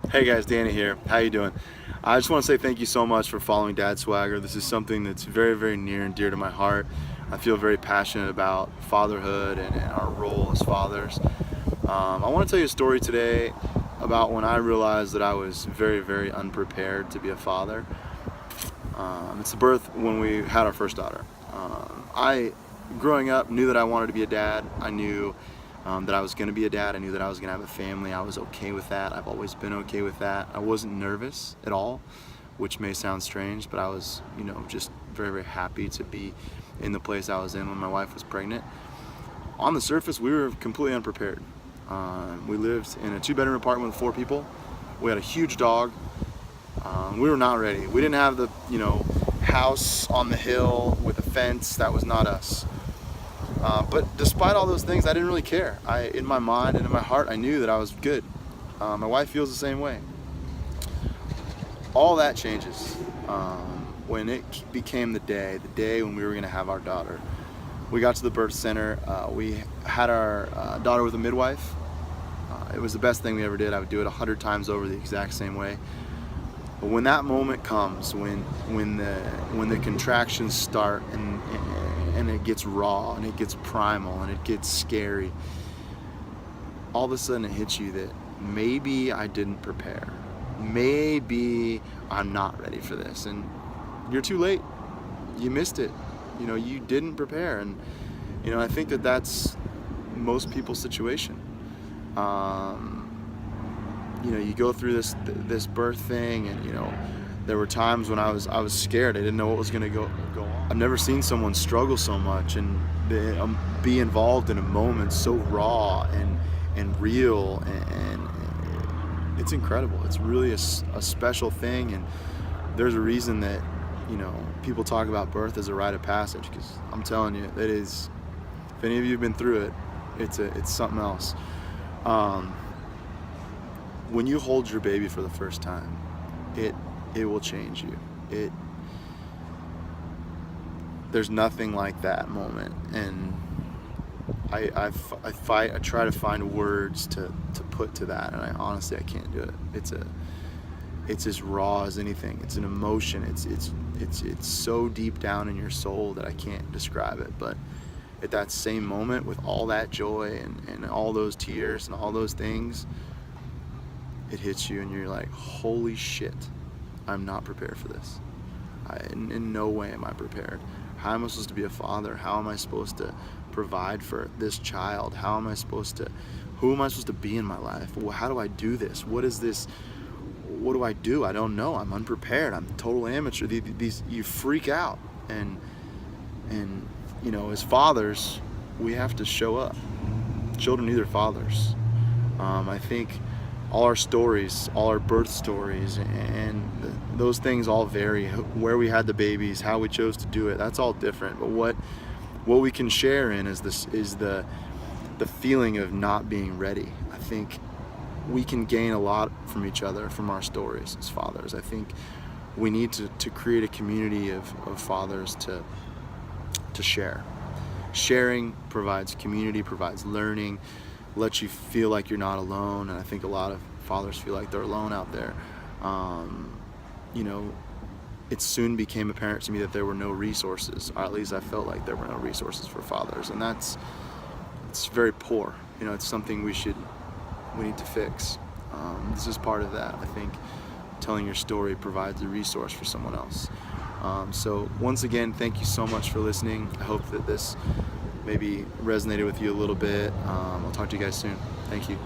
Hey guys, Danny here. How you doing? I just want to say thank you so much for following Dad Swagger. This is something that's very, very near and dear to my heart. I feel very passionate about fatherhood and our role as fathers. I want to tell you a story today about when I realized that I was very, very unprepared to be a father. It's the birth when we had our first daughter. I, growing up, knew that I wanted to be a dad. I knew that I was going to be a dad. I knew that I was going to have a family. I was okay with that. I've always been okay with that. I wasn't nervous at all, which may sound strange, but I was, just very, very happy to be in the place I was in when my wife was pregnant. On the surface, we were completely unprepared. We lived in a 2-bedroom apartment with 4 people. We had a huge dog. We were not ready. We didn't have the, house on the hill with a fence. That was not us. But despite all those things, I didn't really care. In my mind and in my heart, I knew that I was good. My wife feels the same way. All that changes when it became the day when we were going to have our daughter. We got to the birth center. We had our daughter with a midwife. It was the best thing we ever did. I would do it 100 times over the exact same way. But when that moment comes, when the contractions start and it gets raw and it gets primal and it gets scary, all of a sudden it hits you that maybe I didn't prepare. Maybe I'm not ready for this, and you're too late. You missed it. You didn't prepare, and I think that that's most people's situation. You go through this birth thing, and there were times when I was scared. I didn't know what was going to go on. I've never seen someone struggle so much and be involved in a moment so raw and real, and it's incredible. It's really a special thing, and there's a reason that people talk about birth as a rite of passage, because I'm telling you, it is. If any of you have been through it, it's something else. When you hold your baby for the first time, it will change you. There's nothing like that moment, and I try to find words to put to that, and honestly I can't do it. It's as raw as anything. It's an emotion. It's so deep down in your soul that I can't describe it. But at that same moment, with all that joy and all those tears and all those things, it hits you and you're like, holy shit, I'm not prepared for this. In no way am I prepared. How am I supposed to be a father? How am I supposed to provide for this child? Who am I supposed to be in my life? How do I do this? What is this? What do I do? I don't know. I'm unprepared. I'm a total amateur. You freak out, and as fathers, we have to show up. Children need their fathers. I think all our stories, all our birth stories, and those things all vary. Where we had the babies, how we chose to do it, that's all different. But what we can share in is the feeling of not being ready. I think we can gain a lot from each other, from our stories as fathers. I think we need to create a community of fathers to share. Sharing provides community, provides learning, lets you feel like you're not alone, and I think a lot of fathers feel like they're alone out there. It soon became apparent to me that there were no resources, or at least I felt like there were no resources for fathers, and it's very poor. It's something we need to fix. This is part of that. I think telling your story provides a resource for someone else. So once again, thank you so much for listening. I hope that this maybe resonated with you a little bit. I'll talk to you guys soon. Thank you.